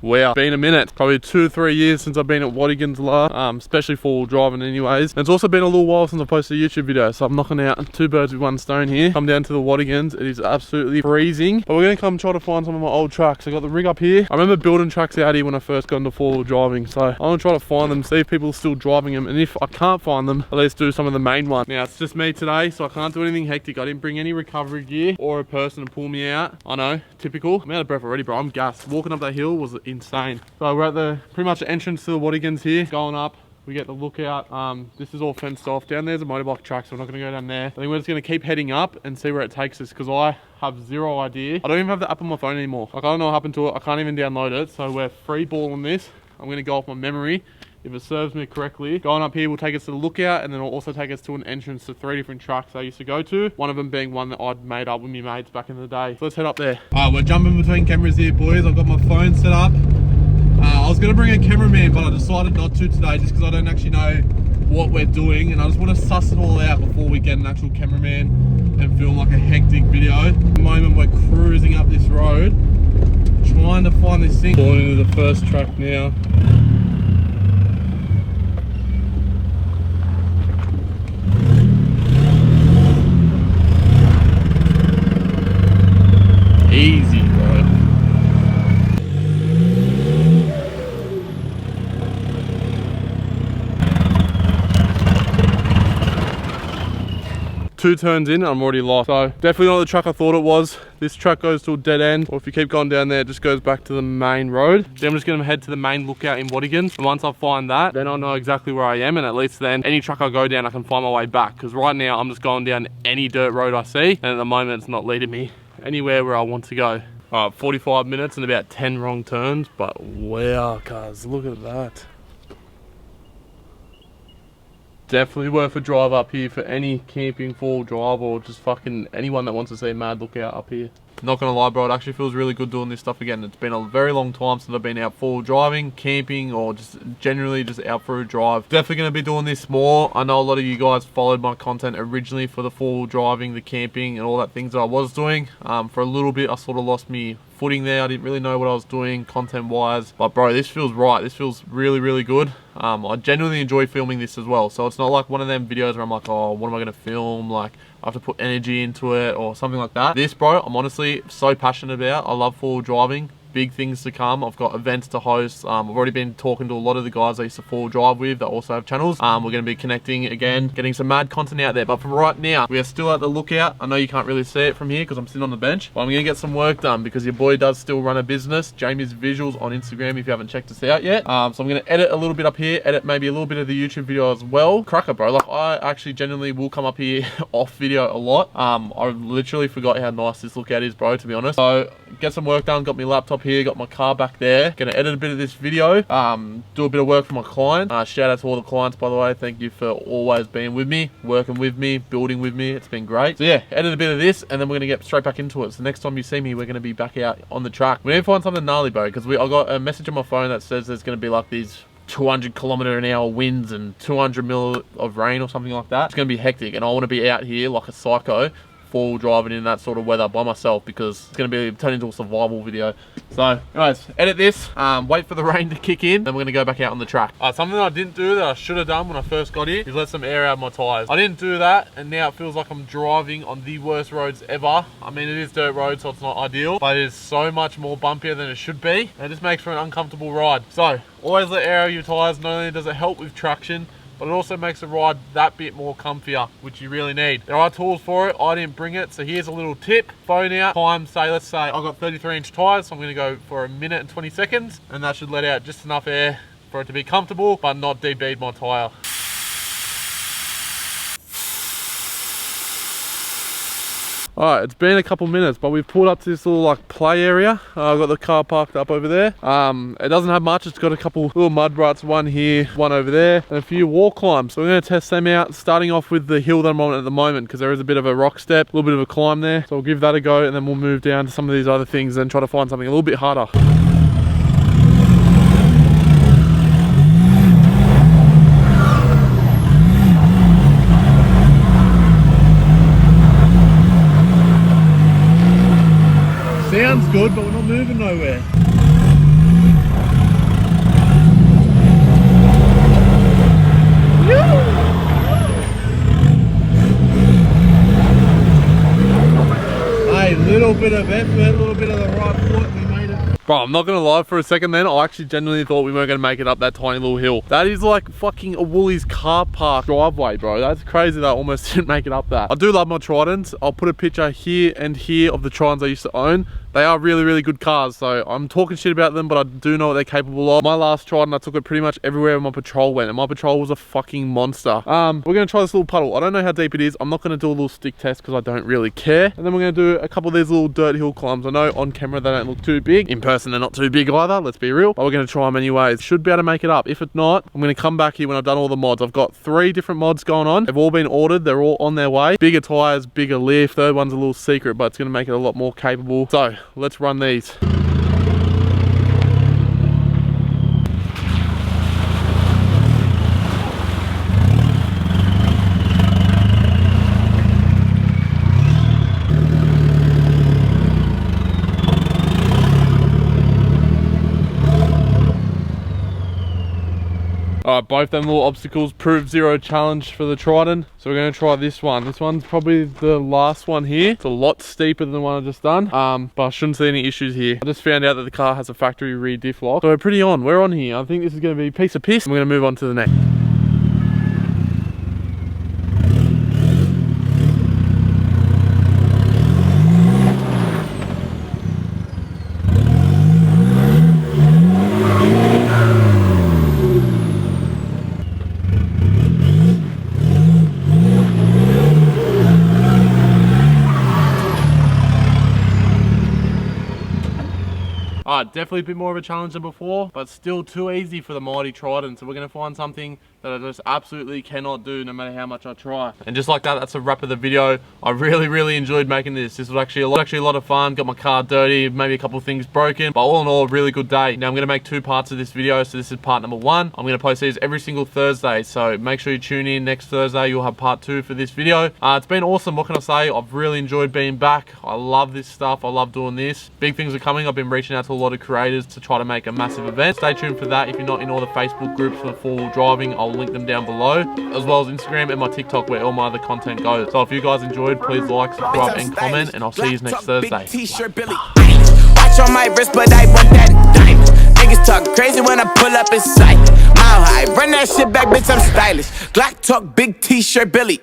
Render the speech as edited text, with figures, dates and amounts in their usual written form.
Wow, been a minute. Probably 2-3 years since I've been at Watagans last, especially for driving anyways. And it's also been a little while since I posted a YouTube video, so I'm knocking out 2 birds with 1 stone here. Come down to the Watagans, it is absolutely freezing. But we're gonna come try to find some of my old trucks. I got the rig up here. I remember building trucks out here when I first got into 4-wheel driving, so I wanna try to find them, see if people are still driving them, and if I can't find them, at least do some of the main ones. Now, it's just me today, so I can't do anything hectic. I didn't bring any recovery gear or a person to pull me out. I know, typical. I'm out of breath already, bro. I'm gassed. Walking up that hill was insane. So we're at the pretty much the entrance to the Watagans here. Going up, we get the lookout. This is all fenced off. Down there's a motorbike track, so we're not gonna go down there. I think we're just gonna keep heading up and see where it takes us, because I have zero idea. I don't even have the app on my phone anymore. Like, I don't know what happened to it. I can't even download it. So we're free balling this. I'm gonna go off my memory. If it serves me correctly, going up here will take us to the lookout, and then it'll also take us to an entrance to 3 different tracks I used to go to. One of them being one that I'd made up with my mates back in the day. So let's head up there. Alright, we're jumping between cameras here, boys. I've got my phone set up. I was gonna bring a cameraman, but I decided not to today just because I don't actually know what we're doing, and I just want to suss it all out before we get an actual cameraman and film like a hectic video. At the moment, we're cruising up this road, trying to find this thing. Going into the first track now. Easy, bro. Two turns in, I'm already lost. So definitely not the track I thought it was. This track goes to a dead end, or if you keep going down there, it just goes back to the main road. Then I'm just gonna head to the main lookout in Watagans. And once I find that, then I'll know exactly where I am, and at least then any track I go down, I can find my way back. Because right now I'm just going down any dirt road I see, and at the moment it's not leading me anywhere where I want to go. Alright, 45 minutes and about 10 wrong turns, but wow, guys, look at that. Definitely worth a drive up here for any camping 4-wheel drive, or just fucking anyone that wants to see a mad lookout up here. Not gonna lie, bro, it actually feels really good doing this stuff again. It's been a very long time since I've been out 4-wheel driving, camping, or just generally just out for a drive. Definitely gonna be doing this more. I know a lot of you guys followed my content originally for the 4-wheel driving, the camping, and all that things that I was doing. For a little bit, I sort of lost me footing there. I didn't really know what I was doing content wise, but bro, this feels right. This feels really, really good. I genuinely enjoy filming this as well, so it's not like one of them videos where I'm like, oh, what am I gonna film? Like, I have to put energy into it or something like that. This, bro, I'm honestly so passionate about. I love 4-wheel driving. Big things to come. I've got events to host. I've already been talking to a lot of the guys I used to 4-wheel drive with that also have channels. We're going to be connecting again, getting some mad content out there. But for right now, we are still at the lookout. I know you can't really see it from here because I'm sitting on the bench, but I'm going to get some work done because your boy does still run a business. Jamie's Visuals on Instagram if you haven't checked us out yet. So I'm going to edit a little bit up here, edit maybe a little bit of the YouTube video as well. Cracker, bro. Like, I actually genuinely will come up here off video a lot. I literally forgot how nice this lookout is, bro, to be honest. So get some work done. Got my laptop here, got my car back there. Gonna edit a bit of this video, do a bit of work for my client. Shout out to all the clients, by the way. Thank you for always being with me, working with me, building with me. It's been great. So yeah, edit a bit of this, and then we're gonna get straight back into it. So next time you see me, we're gonna be back out on the track. We need to find something gnarly, bro, because I got a message on my phone that says there's gonna be like these 200km/h winds and 200 mil of rain or something like that. It's gonna be hectic, and I want to be out here like a psycho, 4-wheel driving in that sort of weather by myself, because it's going to be turned into a survival video. So guys, edit this, wait for the rain to kick in, then we're going to go back out on the track. Something that I didn't do that I should have done when I first got here is let some air out of my tyres. I didn't do that, and now it feels like I'm driving on the worst roads ever. I mean, it is dirt road, so it's not ideal, but it is so much more bumpier than it should be, and it just makes for an uncomfortable ride. So always let air out of your tyres. Not only does it help with traction, but it also makes the ride that bit more comfier, which you really need. There are tools for it. I didn't bring it, so here's a little tip. Phone out, time, let's say I've got 33-inch tires, so I'm gonna go for 1 minute and 20 seconds, and that should let out just enough air for it to be comfortable, but not debead my tire. Alright, it's been a couple minutes, but we've pulled up to this little like play area. I've got the car parked up over there. It doesn't have much. It's got a couple little mud ruts, one here, one over there, and a few wall climbs. So we're going to test them out, starting off with the hill that I'm on at the moment, because there is a bit of a rock step, a little bit of a climb there. So we'll give that a go, and then we'll move down to some of these other things and try to find something a little bit harder. Sounds good, but we're not moving nowhere. bit of effort, a little bit of the right foot, we made it. Bro, I'm not gonna lie, for a second then, I actually genuinely thought we weren't gonna make it up that tiny little hill. That is like fucking a Woolies car park driveway, bro. That's crazy that I almost didn't make it up that. I do love my Tridents. I'll put a picture here and here of the Tridents I used to own. They are really, really good cars, so I'm talking shit about them, but I do know what they're capable of. My last Trident, I took it pretty much everywhere my patrol went, and my patrol was a fucking monster. We're gonna try this little puddle. I don't know how deep it is. I'm not gonna do a little stick test because I don't really care. And then we're gonna do a couple of these little dirt hill climbs. I know on camera they don't look too big. In person, they're not too big either, let's be real. But we're gonna try them anyways. Should be able to make it up. If it's not, I'm gonna come back here when I've done all the mods. I've got 3 different mods going on. They've all been ordered. They're all on their way. Bigger tires, bigger lift. Third one's a little secret, but it's gonna make it a lot more capable. So let's run these. Alright, both them little obstacles proved 0 challenge for the Trident. So we're going to try this one. This one's probably the last one here. It's a lot steeper than the one I just done. But I shouldn't see any issues here. I just found out that the car has a factory rear diff lock. So we're pretty on. We're on here. I think this is going to be a piece of piss. We're going to move on to the next. Alright, definitely a bit more of a challenge than before, but still too easy for the mighty Trident. So we're going to find something that I just absolutely cannot do no matter how much I try. And just like that, that's a wrap of the video. I really enjoyed making this. This was actually a lot of fun. Got my car dirty, maybe a couple of things broken, but all in all, a really good day. Now I'm going to make 2 parts of this video. So this is part number 1. I'm going to post these every single Thursday. So make sure you tune in next Thursday. You'll have part 2 for this video. It's been awesome. What can I say? I've really enjoyed being back. I love this stuff. I love doing this. Big things are coming. I've been reaching out to a lot of creators to try to make a massive event. Stay tuned for that. If you're not in all the Facebook groups for 4-wheel driving, I'll link them down below, as well as Instagram and my TikTok where all my other content goes. So if you guys enjoyed, please like, subscribe and comment, and I'll see you next Thursday. Watch on my wrist, but I want that diamond. Niggas talk crazy when I pull up in sight. Mile high, run that shit back, bitch, I'm stylish. Glock talk, big t-shirt Billy.